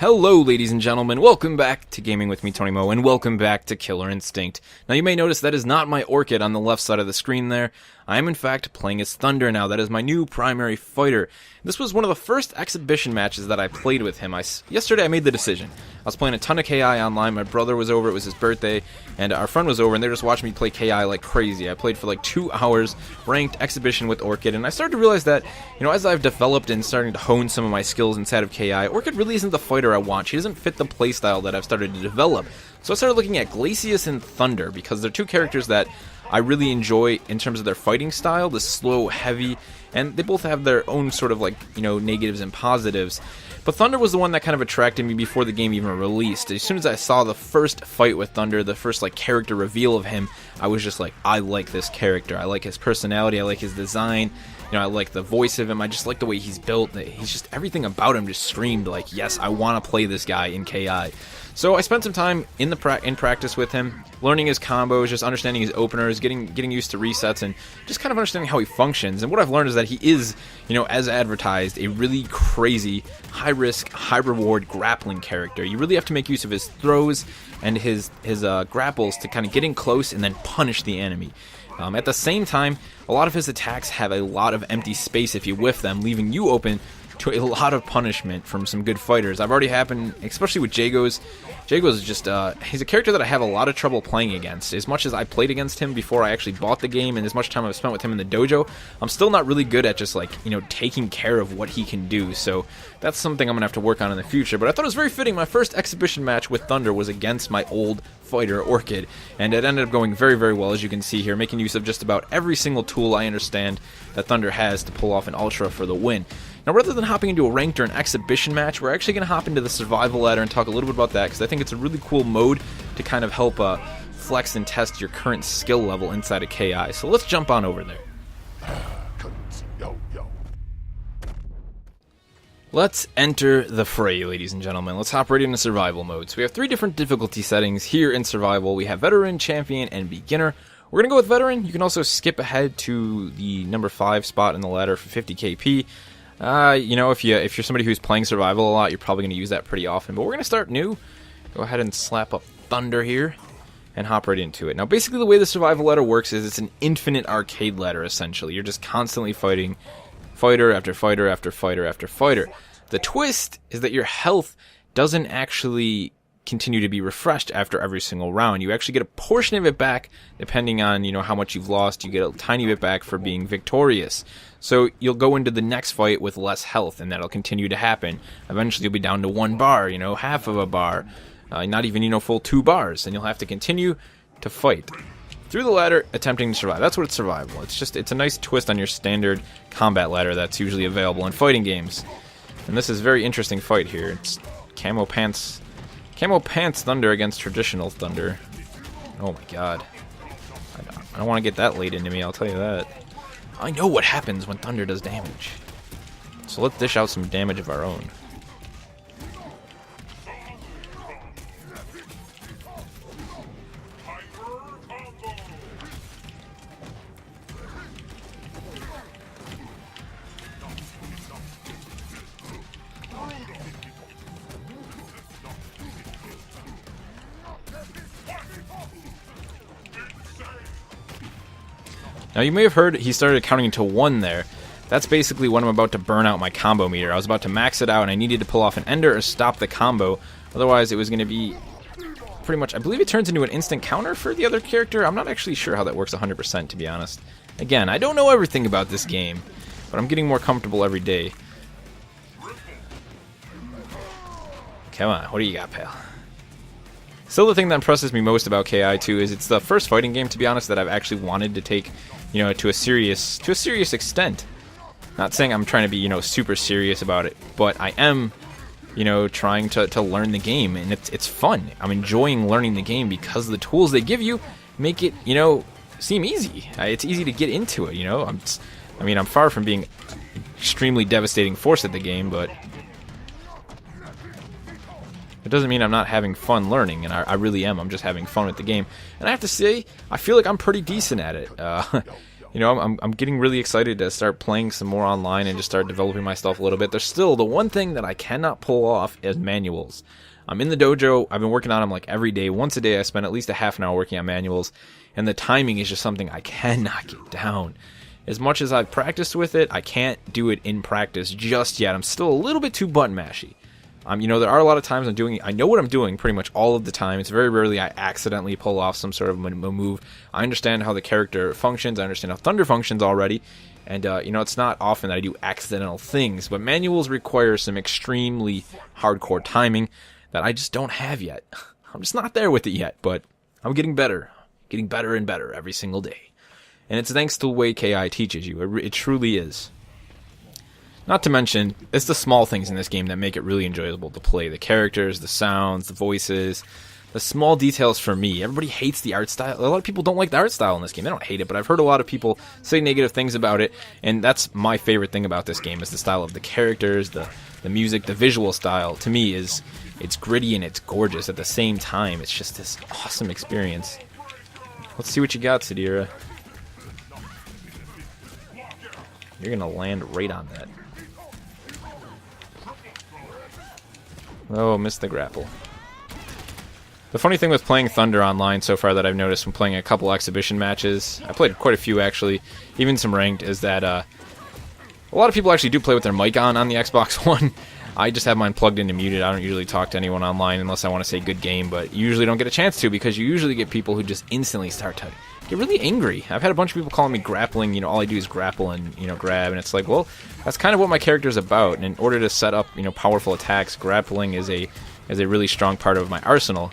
Hello, ladies and gentlemen. Welcome back to Gaming with me, Tony Mo, and welcome back to Killer Instinct. Now, you may notice that is not my Orchid on the left side of the screen there. I am, in fact, playing as Thunder now. That is my new primary fighter. This was one of the first exhibition matches that I played with him. Yesterday, I made the decision. I was playing a ton of KI online. My brother was over. It was his birthday, and our friend was over, and they were just watching me play KI like crazy. I played for like 2 hours, ranked exhibition with Orchid, and I started to realize that, as I've developed and starting to hone some of my skills inside of KI, Orchid really isn't the fighter I want. She doesn't fit the playstyle that I've started to develop. So I started looking at Glacius and Thunder, because they're two characters that I really enjoy in terms of their fighting style, the slow, heavy, and they both have their own sort of negatives and positives. But Thunder was the one that kind of attracted me before the game even released. As soon as I saw the first fight with Thunder, the first character reveal of him, I was just like, I like this character. I like his personality, I like his design, I like the voice of him, I just like the way he's built. He's just, everything about him just screamed like, yes, I want to play this guy in KI. So I spent some time in practice with him, learning his combos, just understanding his openers, getting used to resets, and just kind of understanding how he functions. And what I've learned is that he is, as advertised, a really crazy, high-risk, high-reward grappling character. You really have to make use of his throws and his grapples to kind of get in close and then punish the enemy. At the same time, a lot of his attacks have a lot of empty space if you whiff them, leaving you open to a lot of punishment from some good fighters. I've already happened, especially with Jagos. Jagos is just, he's a character that I have a lot of trouble playing against. As much as I played against him before I actually bought the game, and as much time I've spent with him in the dojo, I'm still not really good at just, taking care of what he can do. So that's something I'm going to have to work on in the future. But I thought it was very fitting. My first exhibition match with Thunder was against my old fighter, Orchid, and it ended up going very, very well, as you can see here, making use of just about every single tool I understand that Thunder has to pull off an Ultra for the win. Now, rather than hopping into a ranked or an exhibition match, we're actually going to hop into the survival ladder and talk a little bit about that, because I think it's a really cool mode to kind of help flex and test your current skill level inside of KI. So let's jump on over there. Let's enter the fray, ladies and gentlemen. Let's hop right into survival mode. So we have 3 different difficulty settings here in survival. We have Veteran, Champion, and Beginner. We're going to go with Veteran. You can also skip ahead to the number 5 spot in the ladder for 50 KP. If you're somebody who's playing survival a lot, you're probably going to use that pretty often. But we're going to start new. Go ahead and slap up Thunder here and hop right into it. Now, basically the way the survival ladder works is it's an infinite arcade ladder, essentially. You're just constantly fighting fighter after fighter after fighter after fighter. The twist is that your health doesn't actually continue to be refreshed after every single round. You actually get a portion of it back depending on, how much you've lost. You get a tiny bit back for being victorious. So you'll go into the next fight with less health, and that'll continue to happen. Eventually you'll be down to 1 bar, half of a bar, not even, full 2 bars, and you'll have to continue to fight through the ladder, attempting to survive. That's what it's survival. It's a nice twist on your standard combat ladder that's usually available in fighting games. And this is a very interesting fight here. It's Camo Pants Thunder against traditional Thunder. Oh my god. I don't want to get that late into me, I'll tell you that. I know what happens when Thunder does damage. So let's dish out some damage of our own. Now, you may have heard he started counting to 1 there. That's basically when I'm about to burn out my combo meter. I was about to max it out, and I needed to pull off an ender or stop the combo. Otherwise, it was going to be pretty much... I believe it turns into an instant counter for the other character. I'm not actually sure how that works 100%, to be honest. Again, I don't know everything about this game, but I'm getting more comfortable every day. Come on, what do you got, pal? Still, the thing that impresses me most about KI 2 is it's the first fighting game, to be honest, that I've actually wanted to take, to a serious extent. Not saying I'm trying to be, super serious about it, but I am, trying to learn the game, and it's fun. I'm enjoying learning the game because the tools they give you make it, seem easy. It's easy to get into it, I'm far from being extremely devastating force at the game, but it doesn't mean I'm not having fun learning, and I really am. I'm just having fun with the game. And I have to say, I feel like I'm pretty decent at it. you know, I'm getting really excited to start playing some more online and just start developing myself a little bit. There's still the one thing that I cannot pull off is manuals. I'm in the dojo. I've been working on them like every day. Once a day, I spend at least a half an hour working on manuals, and the timing is just something I cannot get down. As much as I've practiced with it, I can't do it in practice just yet. I'm still a little bit too button mashy. You know, there are a lot of times I know what I'm doing pretty much all of the time. It's very rarely I accidentally pull off some sort of move. I understand how the character functions. I understand how Thunder functions already. And, you know, it's not often that I do accidental things. But manuals require some extremely hardcore timing that I just don't have yet. I'm just not there with it yet, but I'm getting better. Getting better and better every single day. And it's thanks to the way KI teaches you. It truly is. Not to mention, it's the small things in this game that make it really enjoyable to play. The characters, the sounds, the voices, the small details for me. Everybody hates the art style. A lot of people don't like the art style in this game. They don't hate it, but I've heard a lot of people say negative things about it, and that's my favorite thing about this game is the style of the characters, the music, the visual style. To me, it's gritty and it's gorgeous at the same time. It's just this awesome experience. Let's see what you got, Sadira. You're going to land right on that. Oh, missed the grapple. The funny thing with playing Thunder online so far that I've noticed from playing a couple exhibition matches, I played quite a few actually, even some ranked, is that a lot of people actually do play with their mic on the Xbox One. I just have mine plugged in and muted. I don't usually talk to anyone online unless I want to say good game, but you usually don't get a chance to because you usually get people who just instantly start to get really angry. I've had a bunch of people calling me grappling, you know, all I do is grapple and, you know, grab, and it's like, well, that's kind of what my character's about, and in order to set up, you know, powerful attacks, grappling is a really strong part of my arsenal.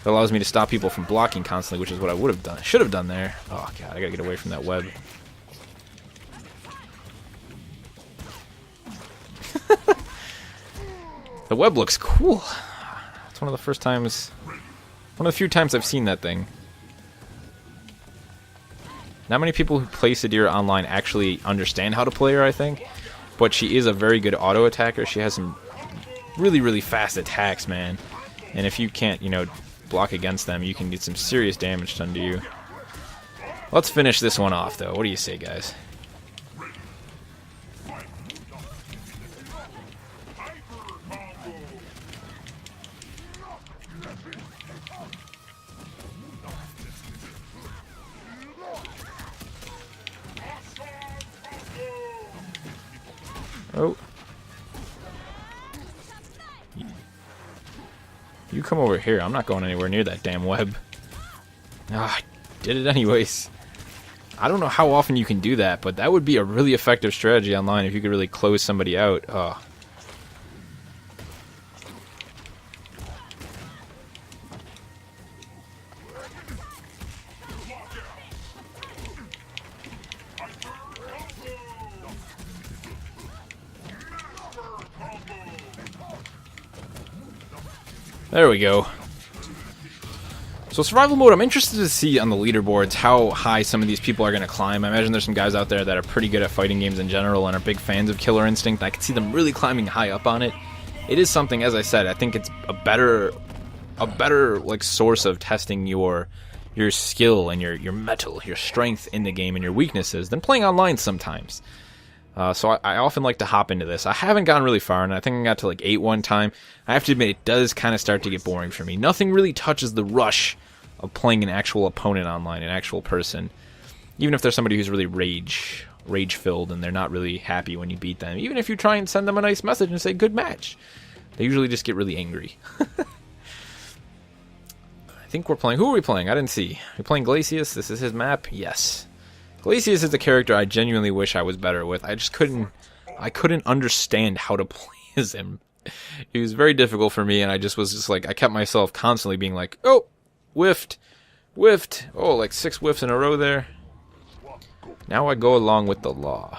It allows me to stop people from blocking constantly, which is what I would have done, should have done there. Oh god, I gotta get away from that web. The web looks cool. It's one of the few times I've seen that thing. Not many people who play Sadira online actually understand how to play her, I think. But she is a very good auto attacker. She has some really, really fast attacks, man. And if you can't, you know, block against them, you can get some serious damage done to you. Let's finish this one off, though. What do you say, guys? Oh. You come over here. I'm not going anywhere near that damn web. Ah, I did it anyways. I don't know how often you can do that, but that would be a really effective strategy online if you could really close somebody out. Oh. There we go. So survival mode, I'm interested to see on the leaderboards how high some of these people are going to climb. I imagine there's some guys out there that are pretty good at fighting games in general and are big fans of Killer Instinct. I can see them really climbing high up on it. It is something, as I said, I think it's a better like source of testing your skill and your mettle, your strength in the game and your weaknesses than playing online sometimes. So I often like to hop into this. I haven't gone really far, and I think I got to like 8 one time. I have to admit, it does kind of start to get boring for me. Nothing really touches the rush of playing an actual opponent online, an actual person. Even if there's somebody who's really rage-filled and they're not really happy when you beat them. Even if you try and send them a nice message and say, good match. They usually just get really angry. I think we're playing... Who are we playing? I didn't see. We're playing Glacius. This is his map? Yes. Glacius is a character I genuinely wish I was better with. I just couldn't understand how to play as him. It was very difficult for me, and I was like, I kept myself constantly being like, oh, whiffed, oh, like 6 whiffs in a row there. Now I go along with the law.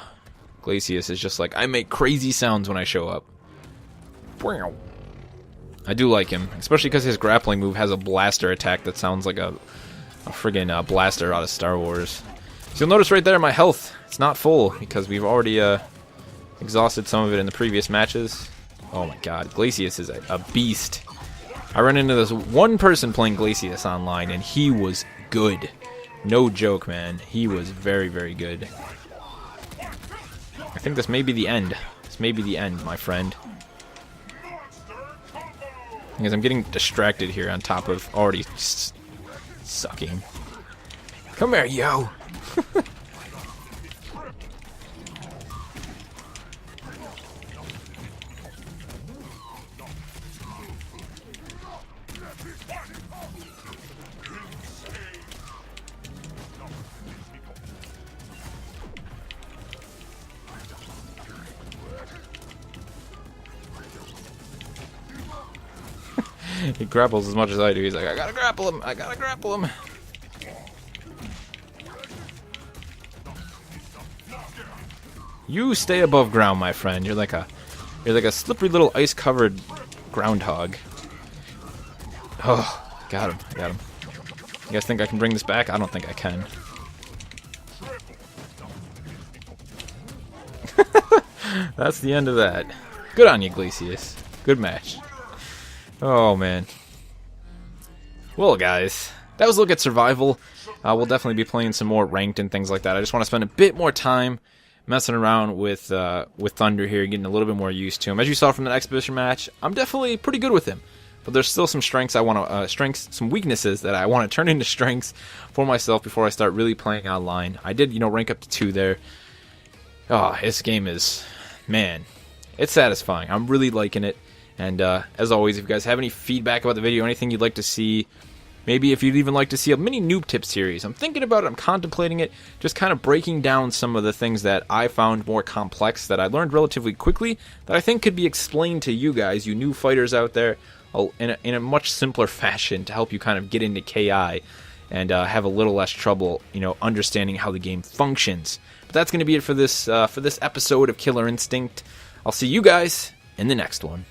Glacius is just like, I make crazy sounds when I show up. I do like him, especially because his grappling move has a blaster attack that sounds like a friggin' blaster out of Star Wars. So you'll notice right there my health, it's not full, because we've already exhausted some of it in the previous matches. Oh my god, Glacius is a beast. I ran into this one person playing Glacius online, and he was good. No joke, man. He was very, very good. I think this may be the end. This may be the end, my friend. Because I'm getting distracted here on top of already sucking. Come here, yo! He grapples as much as I do. He's like, I gotta grapple him! I gotta grapple him! You stay above ground, my friend. You're like a slippery little ice-covered groundhog. Oh, got him. I got him. You guys think I can bring this back? I don't think I can. That's the end of that. Good on you, Glacius. Good match. Oh, man. Well, guys, that was a look at survival. We'll definitely be playing some more ranked and things like that. I just want to spend a bit more time messing around with Thunder here, getting a little bit more used to him. As you saw from the exhibition match, I'm definitely pretty good with him. But there's still some strengths I want to, some weaknesses that I want to turn into strengths for myself before I start really playing online. I did, rank up to 2 there. Oh, this game is, man, it's satisfying. I'm really liking it. And as always, if you guys have any feedback about the video, anything you'd like to see, maybe if you'd even like to see a mini noob tip series, I'm thinking about it, I'm contemplating it, just kind of breaking down some of the things that I found more complex that I learned relatively quickly that I think could be explained to you guys, you new fighters out there, in a much simpler fashion to help you kind of get into KI and have a little less trouble, understanding how the game functions. But that's going to be it for this episode of Killer Instinct. I'll see you guys in the next one.